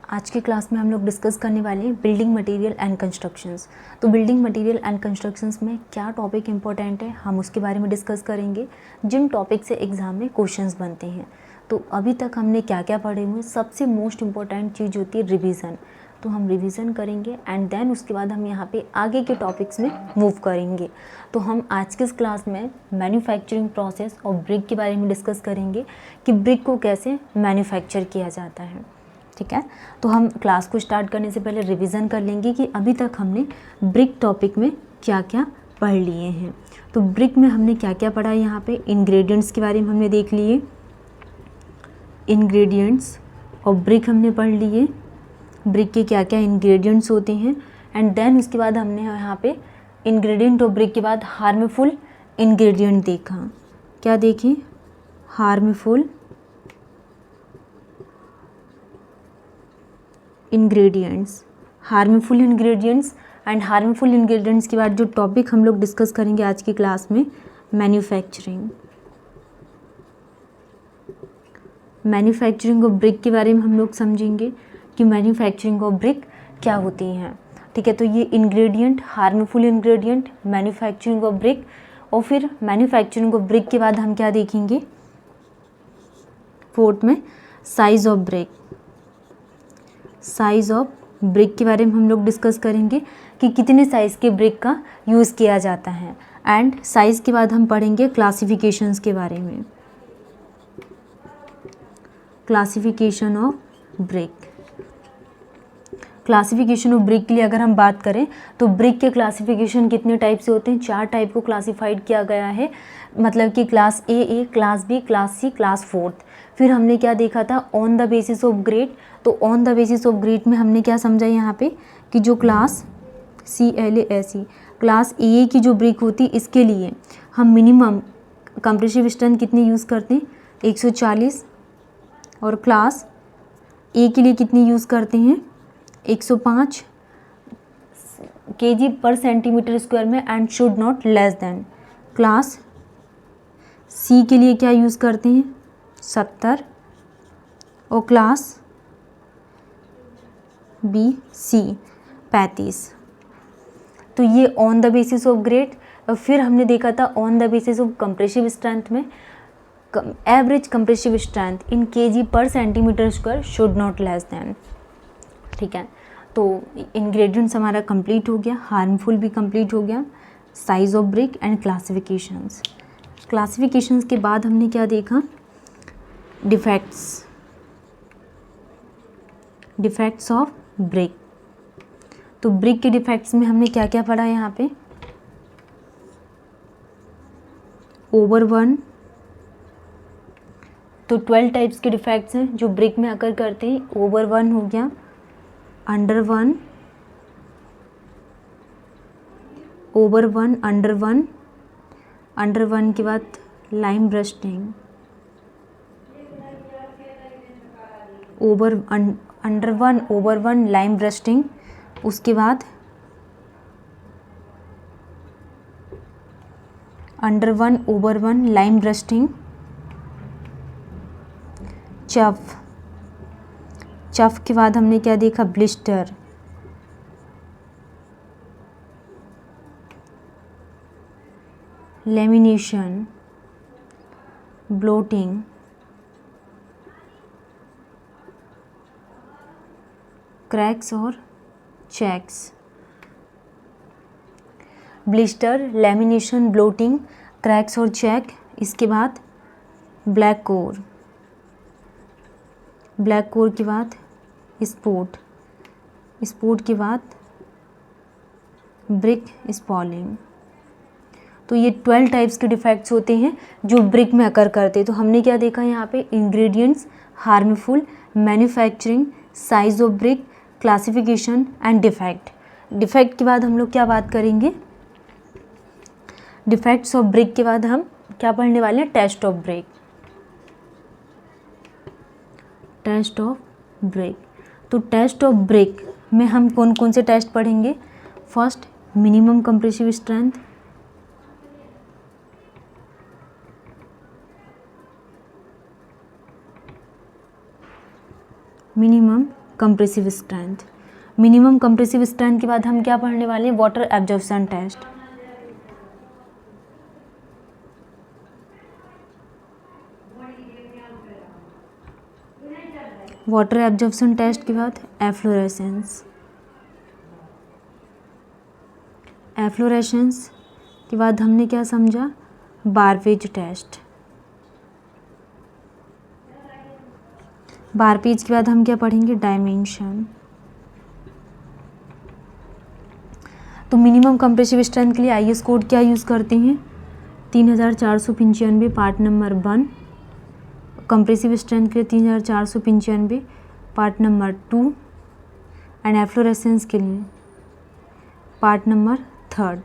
आज के क्लास में हम लोग डिस्कस करने वाले हैं बिल्डिंग मटेरियल एंड कंस्ट्रक्शंस। तो बिल्डिंग मटेरियल एंड कंस्ट्रक्शंस में क्या टॉपिक इंपॉर्टेंट है हम उसके बारे में डिस्कस करेंगे, जिन टॉपिक से एग्ज़ाम में क्वेश्चंस बनते हैं। तो अभी तक हमने क्या क्या पढ़े हुए, सबसे मोस्ट इम्पॉर्टेंट चीज़ होती है रिवीजन। तो हम रिवीजन करेंगे एंड देन उसके बाद हम यहाँ पे आगे के टॉपिक्स में मूव करेंगे। तो हम आज के इस क्लास में मैन्युफैक्चरिंग प्रोसेस और ब्रिक के बारे में डिस्कस करेंगे कि ब्रिक को कैसे मैन्युफैक्चर किया जाता है। ठीक है, तो हम क्लास को स्टार्ट करने से पहले रिवीजन कर लेंगे कि अभी तक हमने ब्रिक टॉपिक में क्या क्या पढ़ लिए हैं। तो ब्रिक में हमने क्या क्या पढ़ा है, यहाँ पे इंग्रेडिएंट्स के बारे में हमने देख लिए, इंग्रेडिएंट्स और ब्रिक हमने पढ़ लिए, ब्रिक के क्या क्या इंग्रेडिएंट्स होते हैं। एंड देन उसके बाद हमने यहाँ पे इंग्रेडिएंट और ब्रिक के बाद हार्मफुल इंग्रेडिएंट देखा। क्या देखें? Harmful ingredients, harmful ingredients. And harmful ingredients के बाद जो टॉपिक हम लोग डिस्कस करेंगे आज की क्लास में, मैन्युफैक्चरिंग। मैन्युफैक्चरिंग ऑफ ब्रिक के बारे में हम लोग समझेंगे कि मैन्युफैक्चरिंग ऑफ ब्रिक क्या होती हैं। ठीक है, तो ये ingredient, harmful ingredient, manufacturing of brick. और फिर मैन्युफैक्चरिंग ऑफ ब्रिक के बाद हम क्या देखेंगे, फोर्थ में size of brick. Size of brick के बारे में हम लोग डिस्कस करेंगे कि कितने साइज़ के ब्रिक का यूज़ किया जाता है। एंड साइज़ के बाद हम पढ़ेंगे क्लासिफिकेशंस के बारे में, classification of brick. Classification of brick के लिए अगर हम बात करें तो ब्रिक के क्लासिफिकेशन कितने टाइप से होते हैं, 4 टाइप को क्लासिफाइड किया गया है। मतलब कि class A, class B, class C, class fourth. फिर हमने क्या देखा था, on the basis of grade. तो on the basis of grade में हमने क्या समझा यहाँ पे कि जो क्लास CLASE क्लास ए की जो ब्रिक होती, इसके लिए हम मिनिमम कंप्रेसिव स्ट्रेंथ कितनी यूज़ करते हैं, 140। और क्लास ए के लिए कितनी यूज़ करते हैं, 105 kg पर सेंटीमीटर स्क्वायर में and should not less than. Class C के लिए क्या यूज़ करते हैं, 70। और क्लास BC 35। तो ये on the basis of grade. फिर हमने देखा था on the basis of compressive strength में average compressive strength in kg पर centimetre square should not less than. ठीक है, तो इंग्रेडिएंट्स हमारा कंप्लीट हो गया, हार्मफुल भी कंप्लीट हो गया, size of brick and classifications. Classifications के बाद हमने क्या देखा, डिफेक्ट्स, डिफेक्ट्स ऑफ ब्रिक। तो ब्रिक के डिफेक्ट्स में हमने क्या क्या पढ़ा यहाँ पे, ओवर 1। तो 12 टाइप्स के डिफेक्ट्स हैं जो ब्रिक में अकर करते हैं। ओवर 1 हो गया, अंडर 1, ओवर 1, अंडर 1, अंडर 1 के बाद lime bursting, over under 1, over 1, lime bursting. उसके बाद under 1, over 1, lime bursting, chuff. Chuff के बाद हमने क्या देखा, ब्लिस्टर, लेमिनेशन, ब्लोटिंग, क्रैक्स और checks. Blister, lamination, bloating, cracks और चेक। इसके बाद ब्लैक कोर, ब्लैक कोर के बाद स्पॉट, स्पॉट के बाद ब्रिक स्पॉलिंग। तो ये 12 टाइप्स के डिफेक्ट्स होते हैं जो ब्रिक में अकर करते हैं। तो हमने क्या देखा यहाँ पे, ingredients, harmful, manufacturing, size of brick, classification and defect. Defect के बाद हम लोग क्या बात करेंगे, डिफेक्ट्स ऑफ ब्रिक के बाद हम क्या पढ़ने वाले हैं, test of brick, test of brick. तो टेस्ट ऑफ ब्रिक में हम कौन कौन से टेस्ट पढ़ेंगे, first minimum compressive strength, minimum compressive strength. Minimum compressive strength के बाद हम क्या पढ़ने वाले हैं, water absorption test. Water absorption test के बाद एफ्लोरेसेंस। एफ्लोरेसेंस के बाद हमने क्या समझा, बारपेज टेस्ट। बारपेज के बाद हम क्या पढ़ेंगे, डायमेंशन। तो मिनिमम कंप्रेसिव स्ट्रेंथ के लिए आईएस कोड क्या यूज़ करते हैं, 3495 पार्ट नंबर 1। कंप्रेसिव स्ट्रेंथ के लिए 3495 पार्ट नंबर 2 एंड एफ्लोरेसेंस के लिए पार्ट नंबर 3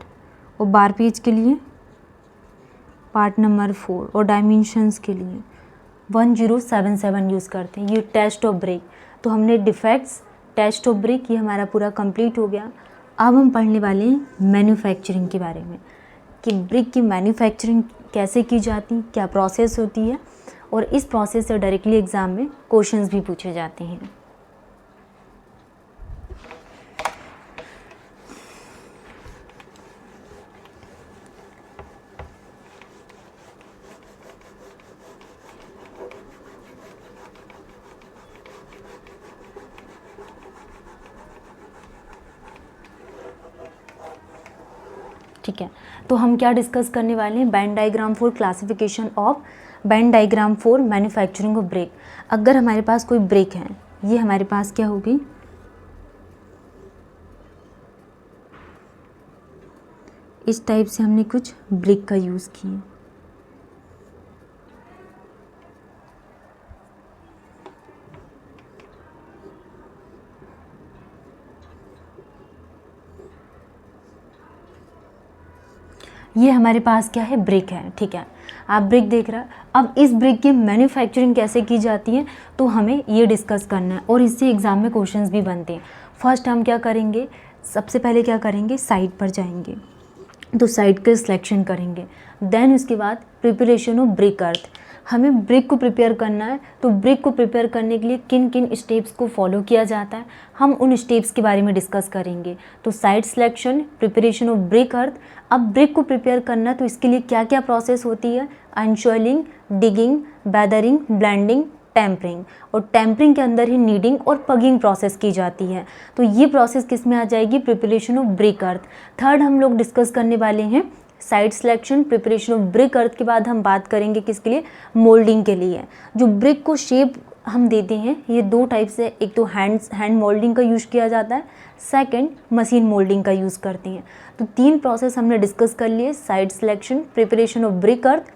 और बारपेज के लिए पार्ट नंबर 4 और डायमेंशंस के लिए 1077 यूज़ करते हैं। ये टेस्ट ऑफ ब्रेक। तो हमने डिफेक्ट्स, टेस्ट ऑफ ब्रेक, ये हमारा पूरा कंप्लीट हो गया। अब हम पढ़ने वाले हैं मैन्युफैक्चरिंग के बारे में कि ब्रिक की मैन्युफैक्चरिंग कैसे की जाती है, क्या प्रोसेस होती है, और इस प्रोसेस से डायरेक्टली एग्ज़ाम में क्वेश्चंस भी पूछे जाते हैं। ठीक है, तो हम क्या डिस्कस करने वाले हैं, Venn diagram for classification of, Venn diagram for manufacturing of brick. अगर हमारे पास कोई ब्रेक है, ये हमारे पास क्या होगी, इस टाइप से हमने कुछ ब्रेक का यूज़ किया। ये हमारे पास क्या है, ब्रिक है। ठीक है, आप ब्रिक देख रहा है। अब इस ब्रिक की मैन्युफैक्चरिंग कैसे की जाती है, तो हमें ये डिस्कस करना है और इससे एग्ज़ाम में क्वेश्चंस भी बनते हैं। फर्स्ट हम क्या करेंगे, सबसे पहले क्या करेंगे, साइट पर जाएंगे, तो साइट का सिलेक्शन करेंगे। देन उसके बाद प्रिपरेशन ऑफ ब्रिक अर्थ। हमें ब्रिक को प्रिपेयर करना है, तो ब्रिक को प्रिपेयर करने के लिए किन किन स्टेप्स को फॉलो किया जाता है, हम उन स्टेप्स के बारे में डिस्कस करेंगे। तो site selection, preparation of brick earth. अब ब्रिक को प्रिपेयर करना है तो इसके लिए क्या क्या प्रोसेस होती है, अनशॉइलिंग, डिगिंग, वेदरिंग, ब्लेंडिंग, टेम्परिंग। और टेम्परिंग के अंदर ही नीडिंग और पगिंग प्रोसेस की जाती है। तो ये प्रोसेस किस में आ जाएगी, preparation of brick earth. Third हम लोग डिस्कस करने वाले हैं site selection, preparation of brick earth के बाद हम बात करेंगे किसके लिए, मोल्डिंग के लिए। जो ब्रिक को शेप हम देते हैं, ये दो टाइप से, एक तो हैंड मोल्डिंग का यूज़ किया जाता है, सेकंड मशीन मोल्डिंग का यूज़ करते हैं। तो तीन प्रोसेस हमने डिस्कस कर लिए, site selection, preparation of brick earth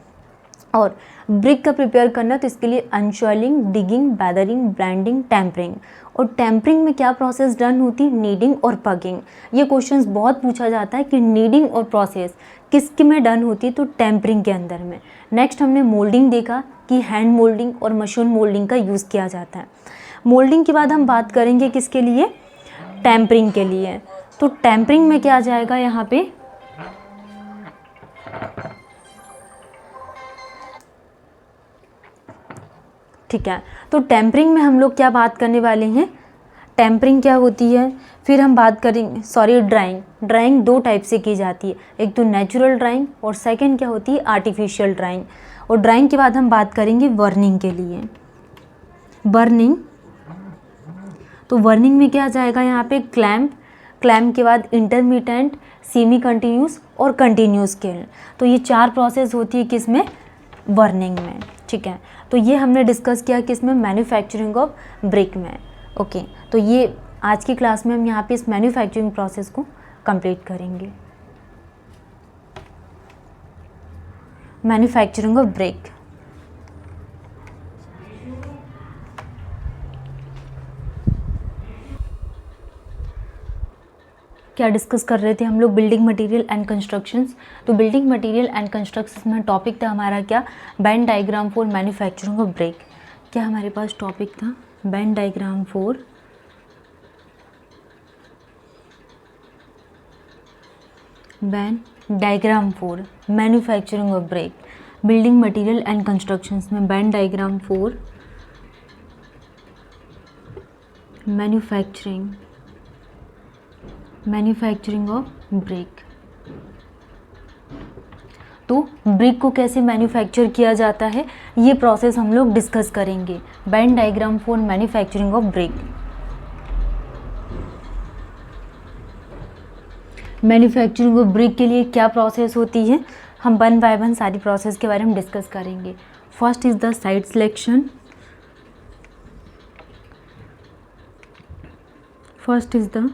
और ब्रिक का प्रिपेयर करना, तो इसके लिए unsoiling, digging, weathering, blending, tempering. और टेम्परिंग में क्या प्रोसेस डन होती है, नीडिंग और पगिंग। ये क्वेश्चंस बहुत पूछा जाता है कि नीडिंग और प्रोसेस किसके में डन होती है, तो टेम्परिंग के अंदर में। नेक्स्ट हमने मोल्डिंग देखा कि हैंड मोल्डिंग और मशीन मोल्डिंग का यूज़ किया जाता है। मोल्डिंग के बाद हम बात करेंगे किसके लिए, टेम्परिंग के लिए। तो टेम्परिंग में क्या आ जाएगा यहाँ पे, ठीक है। तो टेम्परिंग में हम लोग क्या बात करने वाले हैं, टेम्परिंग क्या होती है, फिर हम बात करेंगे ड्राइंग। ड्राइंग दो टाइप से की जाती है, एक तो नेचुरल ड्राइंग और सेकंड क्या होती है, आर्टिफिशियल ड्राइंग। और ड्राइंग के बाद हम बात करेंगे बर्निंग के लिए। बर्निंग, तो बर्निंग में क्या आ जाएगा यहाँ पे, क्लैम्प के बाद इंटरमीडिएट, सेमी कंटिन्यूस और कंटिन्यूस किल। तो ये चार प्रोसेस होती है किसमें, बर्निंग में। ठीक है, तो ये हमने डिस्कस किया किसमें, मैन्युफैक्चरिंग ऑफ ब्रिक में। ओके, तो ये आज की क्लास में हम यहाँ पे इस मैन्युफैक्चरिंग प्रोसेस को कंप्लीट करेंगे, मैन्युफैक्चरिंग ऑफ ब्रिक। क्या डिस्कस कर रहे थे हम लोग, बिल्डिंग मटेरियल एंड कंस्ट्रक्शंस। तो बिल्डिंग मटेरियल एंड कंस्ट्रक्शंस में टॉपिक था हमारा क्या, Venn diagram for manufacturing of brick. क्या हमारे पास टॉपिक था, Venn diagram for manufacturing of brick. Building material and constructions में Venn diagram for manufacturing of brick. तो ब्रिक को कैसे मैन्युफैक्चर किया जाता है ये प्रोसेस हम लोग डिस्कस करेंगे। Venn diagram for manufacturing of brick. Manufacturing of brick के लिए क्या प्रोसेस होती है, हम वन बाय वन सारी प्रोसेस के बारे में डिस्कस करेंगे। First is the site selection. First is the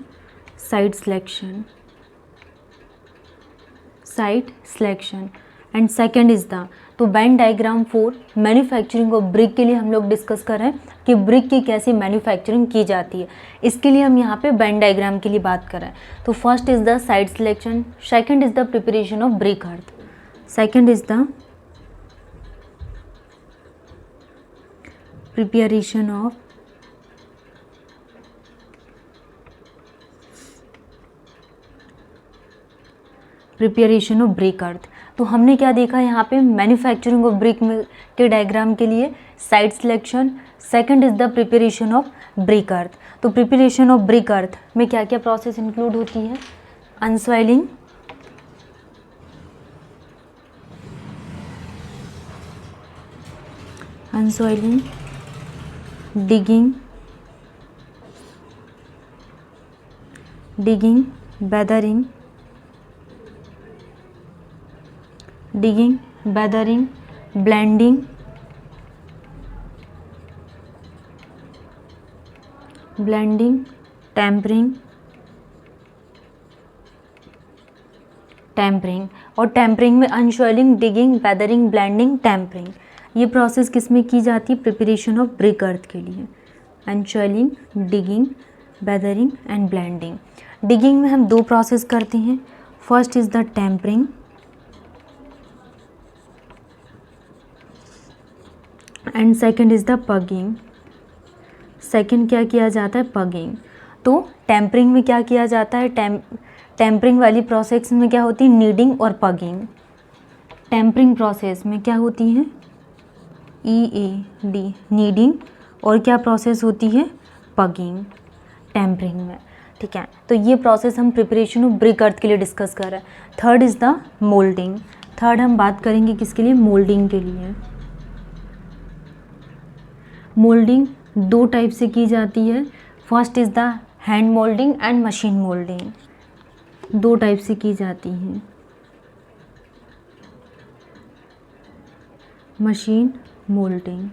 site selection and second is the, तो Venn diagram for manufacturing of brick के लिए हम लोग डिस्कस कर रहे हैं कि ब्रिक की कैसे मैन्युफैक्चरिंग की जाती है, इसके लिए हम यहाँ पे वेन डायग्राम के लिए बात कर रहे हैं। तो first is the site selection, second is the preparation of brick earth, second is the preparation of brick earth. तो हमने क्या देखा यहाँ पे, मैन्युफैक्चरिंग ऑफ ब्रिक के डायग्राम के लिए site selection, second is the preparation of brick earth. तो प्रिपरेशन ऑफ ब्रिक अर्थ में क्या क्या प्रोसेस इंक्लूड होती है, अनसॉइलिंग, डिगिंग, वेदरिंग, ब्लेंडिंग, टेम्परिंग और टेम्परिंग में अनसॉइलिंग, डिगिंग, वेदरिंग, ब्लेंडिंग, टेम्परिंग, ये प्रोसेस किस में की जाती है, प्रिपरेशन ऑफ ब्रिक अर्थ के लिए। Unsoiling, digging, weathering and blending. Digging में हम दो प्रोसेस करते हैं, first is the tempering and second is the pugging. Second क्या किया जाता है, पगिंग। तो टेम्परिंग में क्या किया जाता है, टेम्परिंग वाली प्रोसेस में क्या होती है, नीडिंग और पगिंग। टेम्परिंग प्रोसेस में क्या होती है, EAD, नीडिंग, और क्या प्रोसेस होती है, पगिंग, टेम्परिंग में। ठीक है, तो ये प्रोसेस हम प्रिपरेशन ऑफ ब्रिक अर्थ के लिए डिस्कस कर रहे हैं। Third is the moulding. Third हम बात करेंगे किसके लिए, मोल्डिंग के लिए। मोल्डिंग दो टाइप से की जाती है, first is the hand moulding and machine moulding. दो टाइप से की जाती हैं, machine moulding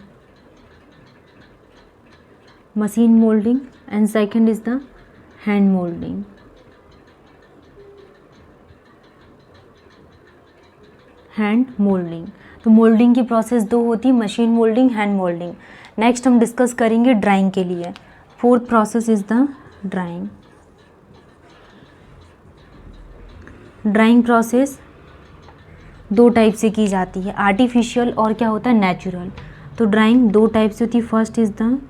and second is the hand moulding. तो मोल्डिंग की प्रोसेस दो होती है, machine moulding, hand moulding. Next हम डिस्कस करेंगे ड्राइंग के लिए। Fourth process is the drawing. Drawing process दो टाइप से की जाती है, आर्टिफिशियल और क्या होता है, नेचुरल। तो ड्राइंग दो टाइप से होती है, first is the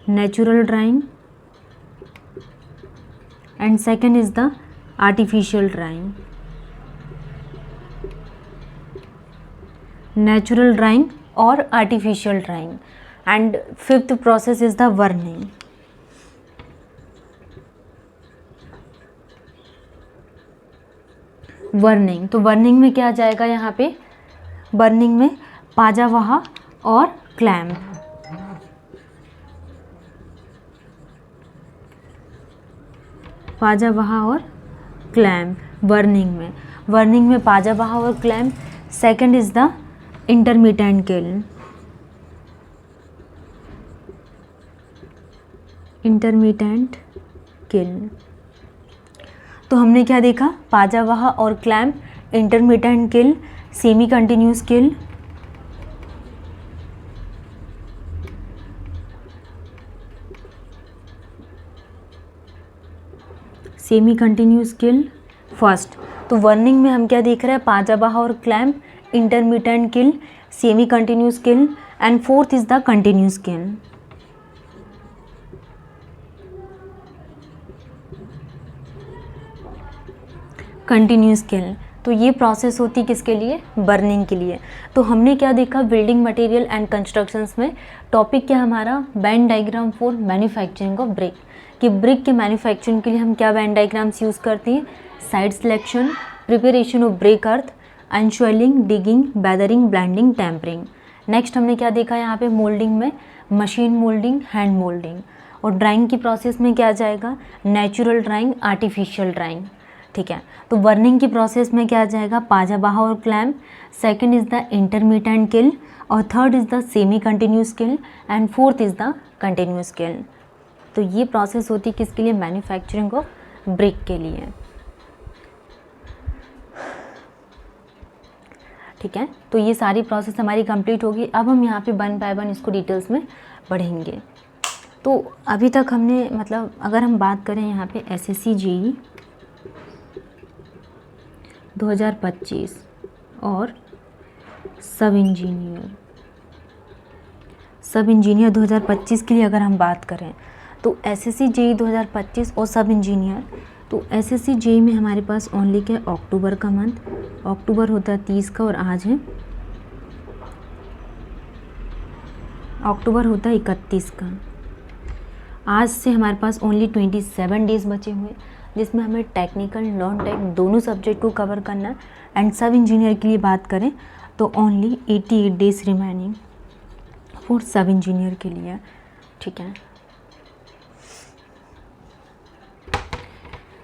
natural drying and second is the artificial drying. Natural drying और artificial drying. And fifth process is the burning. तो वर्निंग में क्या आ जाएगा यहाँ पे, वर्निंग में पाजावाहा और क्लैम्प। पाजावाहा और क्लैम्प वर्निंग में पाजावाहा और clamp. Second is the intermediate kiln. तो हमने क्या देखा, पाजावाहा और clamp, intermediate kiln, semi continuous kiln. Semi continuous kiln first. तो वर्निंग में हम क्या देख रहे हैं, पाजावाहा और clamp, intermediate kiln, semi continuous kiln and fourth is the continuous kiln. Continuous kiln. तो तो ये प्रोसेस होती किसके लिए, बर्निंग के लिए। तो हमने क्या देखा बिल्डिंग मटेरियल एंड कंस्ट्रक्शंस में, टॉपिक क्या हमारा, Venn diagram for manufacturing of brick, कि ब्रिक के मैन्युफैक्चरिंग के लिए हम क्या वेन डायग्राम्स यूज़ करते हैं, site selection, preparation of brick earth, unsoiling, digging, weathering, blending, tempering. Next हमने क्या देखा यहाँ पे मोल्डिंग में, मशीन मोल्डिंग, हैंड मोल्डिंग। और ड्राइंग की प्रोसेस में क्या जाएगा, नेचुरल ड्राइंग, आर्टिफिशियल ड्राइंग, ठीक है। तो बर्निंग की प्रोसेस में क्या जाएगा, पाजा बाहा और clamp. Second is the intermediate kiln, और third is the semi continuous kiln, and fourth is the continuous kiln. तो ये प्रोसेस होती है किसके लिए, मैन्युफैक्चरिंग ऑफ ब्रिक के लिए, ठीक है। तो ये सारी प्रोसेस हमारी कंप्लीट होगी। अब हम यहाँ पे वन बाय वन इसको डिटेल्स में पढ़ेंगे। तो अभी तक हमने मतलब अगर हम बात करें यहाँ पे एसएससी जेईई 2025 और सब इंजीनियर 2025 के लिए अगर हम बात करें तो एसएससी जेईई 2025 और सब इंजीनियर, तो एसएससी जेईई में हमारे पास ओनली क्या, अक्टूबर का मंथ, अक्टूबर होता है 30 का और आज है अक्टूबर होता है 31 का। आज से हमारे पास ओनली 27 डेज़ बचे हुए, जिसमें हमें टेक्निकल नॉन टेक दोनों सब्जेक्ट को कवर करना। एंड सब इंजीनियर के लिए बात करें तो ओनली 88 डेज़ रिमेनिंग फॉर सब इंजीनियर के लिए, ठीक है।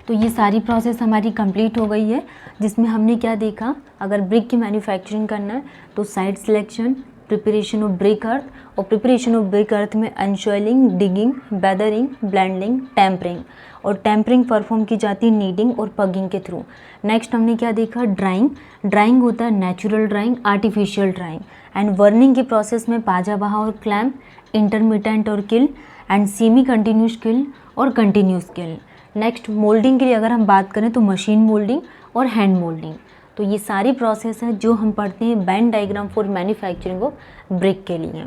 तो ये सारी प्रोसेस हमारी कंप्लीट हो गई है, जिसमें हमने क्या देखा, अगर ब्रिक की मैन्युफैक्चरिंग करना है तो site selection, preparation of brick earth, और प्रिपरेशन ऑफ ब्रिक अर्थ में unsoiling, digging, weathering, blending, tempering, और टेम्परिंग परफॉर्म की जाती है नीडिंग और पगिंग के थ्रू। नेक्स्ट हमने क्या देखा, ड्राइंग, ड्राइंग होता है natural drying, artificial drying. And burning के प्रोसेस में पाजा बहा और क्लैम्प, इंटरमीडिएट और किल, एंड सेमी कंटिन्यूस किल और कंटिन्यूस किल। नेक्स्ट मोल्डिंग के लिए अगर हम बात करें तो मशीन मोल्डिंग और हैंड मोल्डिंग। तो ये सारी प्रोसेस है जो हम पढ़ते हैं when diagram for manufacturing of brick के लिए।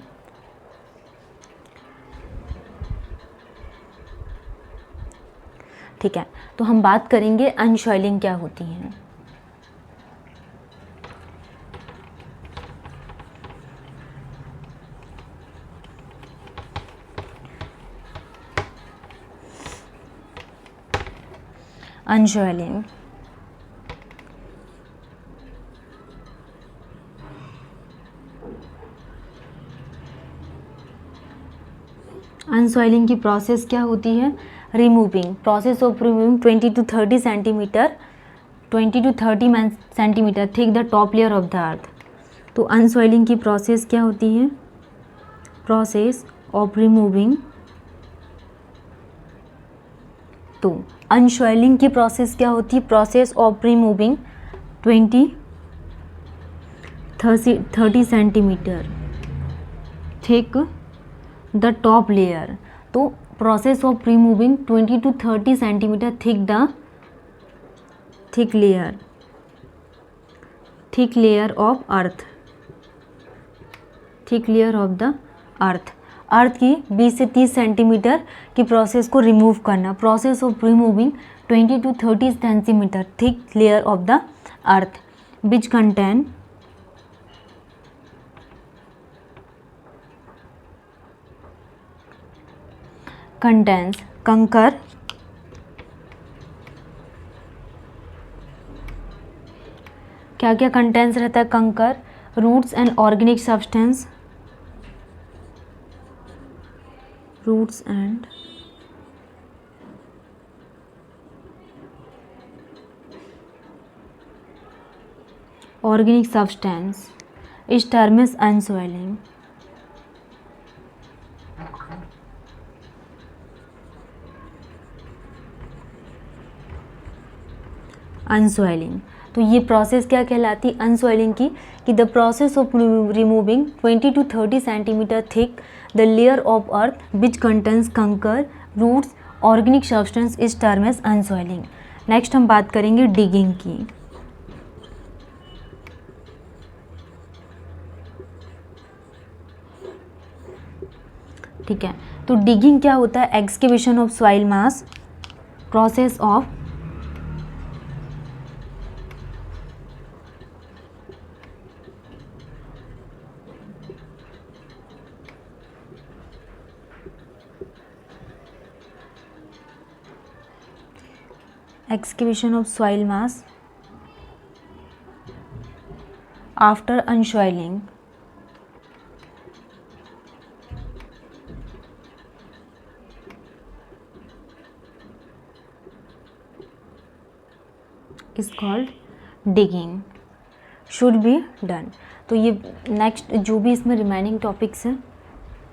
ठीक है, तो हम बात करेंगे अनशॉइलिंग क्या होती है। अनशॉइलिंग, अनसॉइलिंग की प्रोसेस क्या होती है, removing, process of removing 20 to 30 centimetre 20 to 30 centimetre thick the top layer of the अर्थ। तो अनसॉइलिंग की प्रोसेस क्या होती है, प्रोसेस ऑफ रिमूविंग, तो अनसॉइलिंग की प्रोसेस क्या होती है, process of removing 30 centimetre thick the top layer. तो process of removing 20 to 30 centimetre thick layer of earth, thick layer of the earth, earth की 20 से 30 सेंटीमीटर की प्रोसेस को रिमूव करना। Process of removing 20 to 30 centimetre thick layer of the earth which contains kankar, क्या क्या contains रहता है, kankar, roots and organic substance, roots and organic substance इस टर्म इज अनसॉइलिंग। अनसॉइलिंग, तो ये प्रोसेस क्या कहलाती है अनसॉइलिंग की, कि the process of removing 20 to 30 centimetre thick the layer of earth which contains kankar, roots, organic substance इस टर्म एज अनसॉइलिंग। नेक्स्ट हम बात करेंगे डिगिंग की। ठीक है, तो डिगिंग क्या होता है, excavation of soil mass, process of excavation of soil mass after unsoiling is called digging should be done। तो ये नेक्स्ट जो भी इसमें रिमेनिंग टॉपिक्स हैं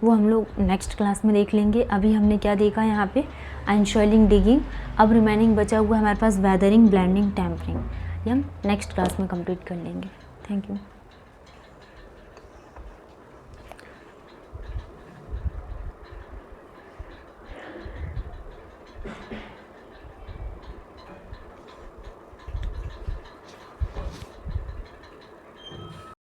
वो हम लोग नेक्स्ट क्लास में देख लेंगे। अभी हमने क्या देखा यहाँ पे, अनसॉइलिंग, डिगिंग। अब रिमेनिंग बचा हुआ हमारे पास वेदरिंग, ब्लेंडिंग, टेम्परिंग। ये हम नेक्स्ट क्लास में कंप्लीट कर लेंगे। Thank you.